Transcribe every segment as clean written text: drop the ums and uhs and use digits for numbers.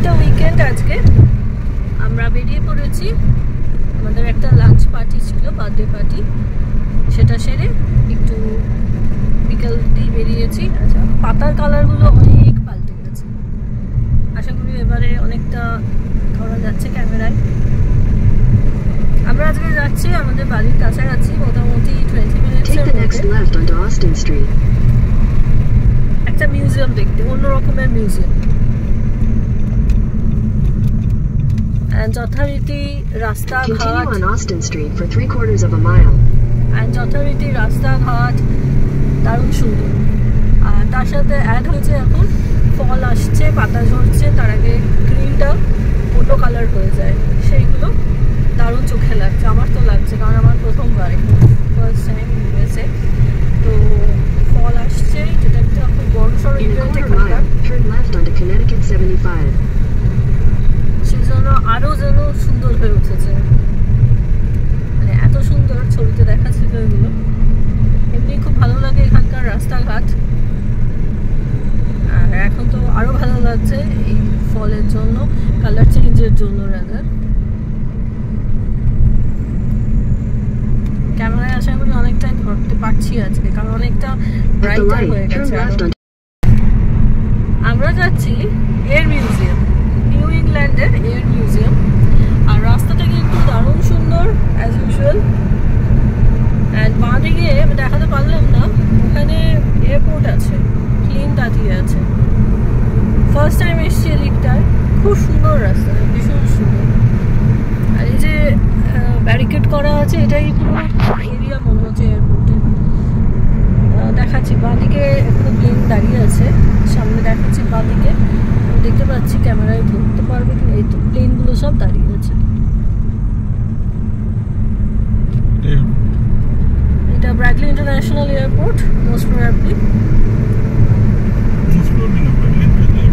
একটা উইকেন্ড আজকে। আমরা বেরিয়ে পড়েছি, আমাদের একটা লাঞ্চ পার্টি ছিল, বার্থডে পার্টি, সেটা সেরে একটু বিকেল দিয়ে বেরিয়েছি। আচ্ছা, পাতার কালারগুলো অনেক পাল্টে গেছে, আশা করি এবারে অনেকটা ধরা যাচ্ছে ক্যামেরায়। আমরা আজকে যাচ্ছি আমাদের বাড়ির কাছাকাছি, মোটামুটি 20 মিনিটসের মধ্যে একটা মিউজিয়াম দেখতে, অন্য রকমের মিউজিয়াম। যথারীতি রাস্তাঘাট দারুণ সুন্দর। আর তার সাথে অ্যাড হয়েছে এখন ফল আসছে, পাতা ঝরছে, তার আগে গ্রিনটা অন্য কালার হয়ে যায়, সেইগুলো দারুণ চোখে লাগছে। আমার তো লাগছে, কারণ আমার প্রথমবার, ফার্স্ট টাইম ইউএসএ। তো ফল আসছে, যেটা একটা খুব বড় সড়ো ইভেন্ট এখানকার, সেই জন্য আরও যেন সুন্দর হয়ে উঠেছে, মানে এত সুন্দর ছবিতে দেখাচ্ছিল এগুলো। এমনি খুব ভালো লাগে এখানকার রাস্তাঘাট, আর এখন তো আরও ভালো লাগছে এই ফলের জন্য, কালার চেঞ্জের জন্য। রাদার ক্যামেরায় আশা করি অনেকটাই ধরতে পারছি আজকে, কারণ অনেকটা ব্রাইটার হয়ে গেছে। আমরা যাচ্ছি এয়ার মিউজিয়াম, নিউ ইংল্যান্ডের এয়ার মিউজিয়াম। আর রাস্তাটা কিন্তু দারুণ সুন্দর অ্যাজ ইউজুয়াল। অ্যান্ড বাঁ দিকে দেখাতে পারলাম না, ওখানে এয়ারপোর্ট আছে, প্লেন দাঁড়িয়ে আছে। ফার্স্ট টাইম এসছি এদিকটায়, খুব সুন্দর রাস্তা, ভীষণ সুন্দর। আর এই যে ব্যারিকেড করা আছে, এটাই পুরো এরিয়া মনে হচ্ছে এয়ারপোর্টে। দেখাচ্ছি বাঁ দিকে একটা প্লেন দাঁড়িয়ে আছে, সামনে দেখাচ্ছি বাঁ দিকে, দেখতে পাচ্ছি, ক্যামেরায় ধরতে পারবে কি? এই তো প্লেনগুলো সব দাঁড়িয়ে আছে। এটা Bradley international airport, most probably.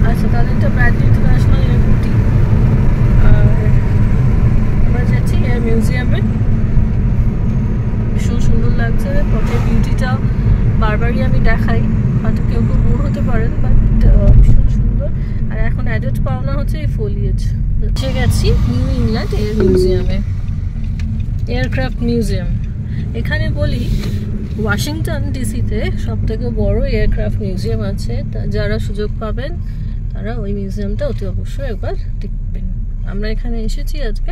আচ্ছা, তাহলে এটা ব্র্যাডলি ইন্টারন্যাশনাল এয়ারপোর্টই। আর আমরা যাচ্ছি এয়ার মিউজিয়ামে, ভীষণ সুন্দর লাগছে। পথের বিউটিটা বারবারই আমি দেখাই, হয়তো কেউ কেউ বোর হতে পারেন, বাট ভীষণ সুন্দর। আর এখন অ্যাডেড পাওনা হচ্ছে এই ফোলিয়েজ। এসে গেছি নিউ ইংল্যান্ড এয়ার মিউজিয়ামে, এয়ারক্রাফট মিউজিয়াম। এখানে বলি ওয়াশিংটন ডিসিতে সব থেকে বড় এয়ারক্রাফট মিউজিয়াম আছে। যারা সুযোগ পাবেন তারা ওই মিউজিয়ামটা অতি অবশ্যই একবার দেখবেন। আমরা এখানে এসেছি আজকে,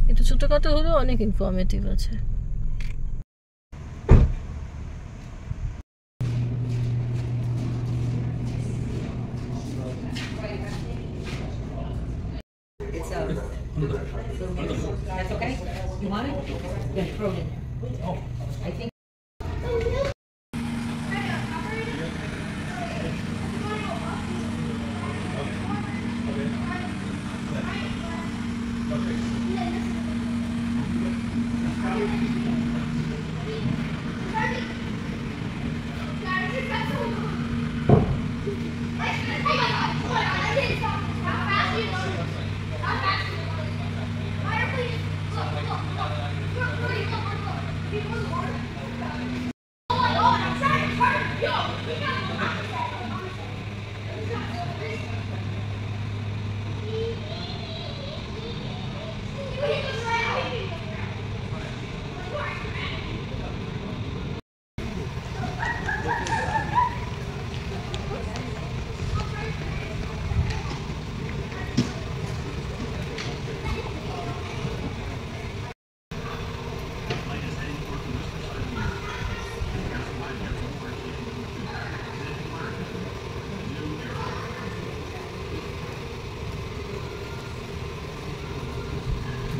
একটু ছোটোখাটো হলেও অনেক ইনফরমেটিভ আছে। That's okay. You want it? Yeah, throw it in there. Oh, I think.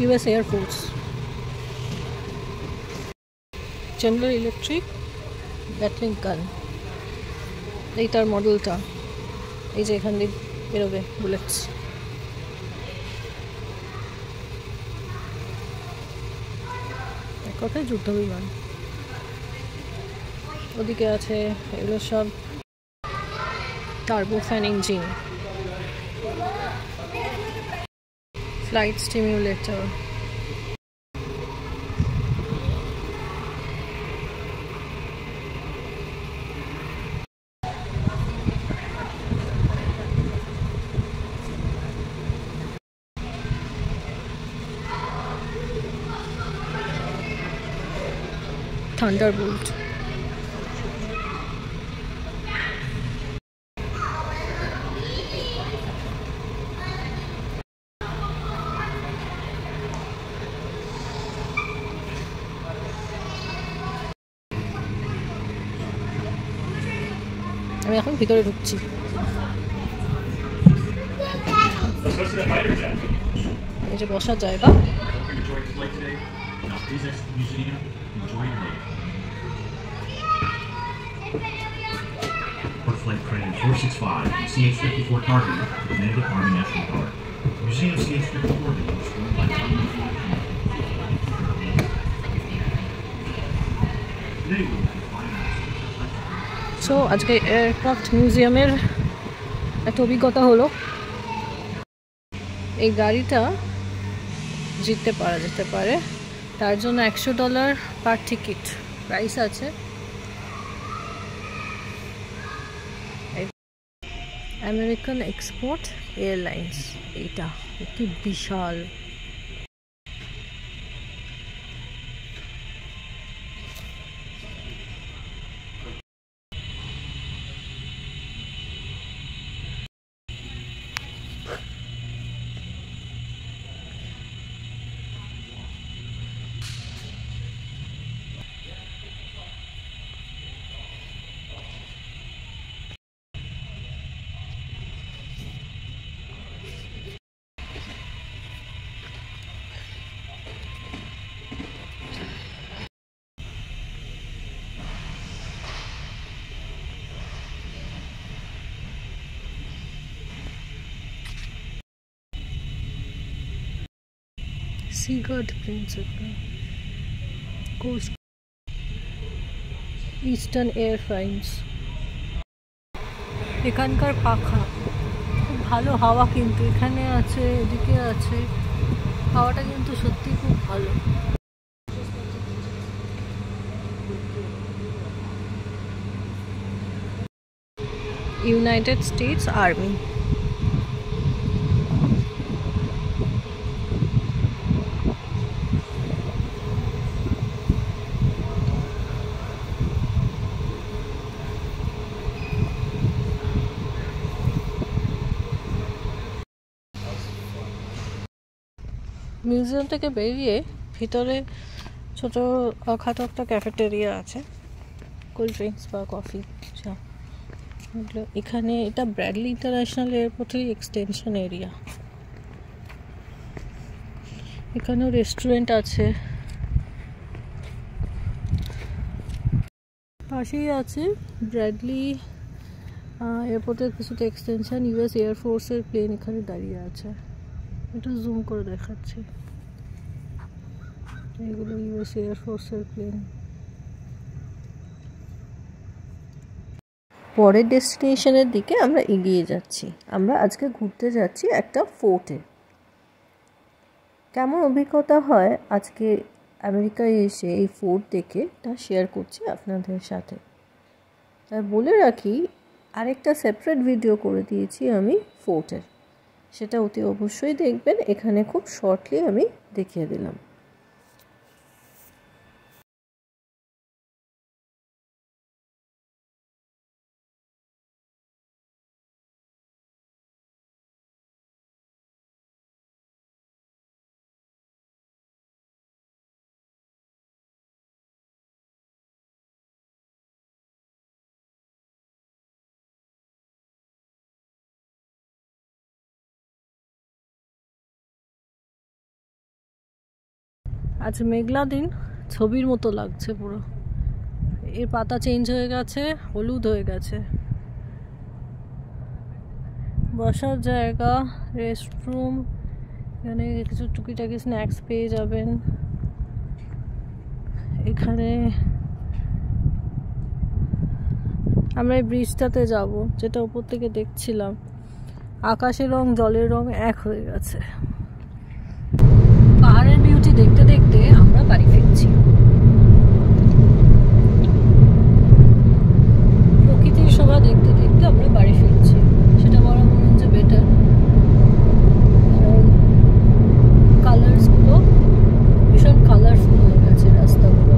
US Air Force, General Electric ব্যাটলিং গান, এইটার মডেলটা, এই যে এখান দিয়ে বেরোবে বুলেটস। কথায় যুদ্ধ বিমান। ওদিকে আছে এগুলো সব টার্বোফ্যান ইঞ্জিন, ফ্লাইট স্টিমিউলেটর। থান্ডারবোল্ট। আমি এখন ভিতরে ঢুকছি। এই যে বসার জায়গা। Flight Crane 465, CH-54 target, Native Army National Guard. Museum CH-54 was destroyed by so আজকে এয়ারক্রাফট মিউজিয়ামের একটা অভিজ্ঞতা হলো। এই গাড়িটা জিততে পারা যেতে পারে, তার জন্য $100 পার টিকিট প্রাইস আছে। আমেরিকান এক্সপোর্ট এয়ারলাইন্স, এটা কি বিশাল। Seagull Principal Coast Eastern Airlines। এখানকার পাখা খুব ভালো, হাওয়া কিন্তু এখানে আছে, এদিকে আছে, হাওয়াটা কিন্তু সত্যি খুব ভালো। United states army. মিউজিয়াম থেকে বেরিয়ে ভিতরে ছোট খাটো একটা ক্যাফেটেরিয়া আছে, কোল্ড ড্রিঙ্কস বা কফি চা। এখানে এটা ব্র্যাডলি ইন্টারন্যাশনাল এয়ারপোর্টের এক্সটেনশন এরিয়া। এখানেও রেস্টুরেন্ট আছে, পাশেই আছে ব্র্যাডলি এয়ারপোর্টের কিছুটা এক্সটেনশন। ইউএস এয়ারফোর্সের প্লেন এখানে দাঁড়িয়ে আছে, একটু জুম করে দেখাচ্ছি। এগুলো ইউএস এয়ারফোর্সের প্লেন। পরের ডেস্টিনেশনের দিকে আমরা এগিয়ে যাচ্ছি। আমরা আজকে ঘুরতে যাচ্ছি একটা ফোর্টে। কেমন অভিজ্ঞতা হয় আজকে আমেরিকায় এসে এই ফোর্ট দেখে তা শেয়ার করছি আপনাদের সাথে। তাই বলে রাখি, আরেকটা সেপারেট ভিডিও করে দিয়েছি আমি ফোর্টের, সেটা অতি অবশ্যই দেখবেন। এখানে খুব শর্টলি আমি দেখিয়ে দিলাম। আজ মেঘলা দিন, ছবির মতো লাগছে পুরো। এর পাতা চেঞ্জ হয়ে গেছে, হলুদ হয়ে গেছে। বসার জায়গা, রেস্টরুম, এখানে কিছু টুকিটাকি স্ন্যাক্স পেয়ে যাবেন। এখানে আমরা এই ব্রিজটাতে যাব, যেটা উপর থেকে দেখছিলাম। আকাশের রং জলের রং এক হয়ে গেছে। পাহাড়ের বিউটি দেখতে দেখতে আমরা বাড়ি ফিরছি। প্রকৃতির শোভা দেখতে দেখতে আমরা বাড়ি ফিরছি, সেটা বড় মনে হচ্ছে বেটার। কারণ কালার্সগুলো ভীষণ কালারফুল হয়ে গেছে রাস্তাগুলো।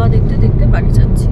হাওয়া দেখতে দেখতে বাড়ি যাচ্ছি।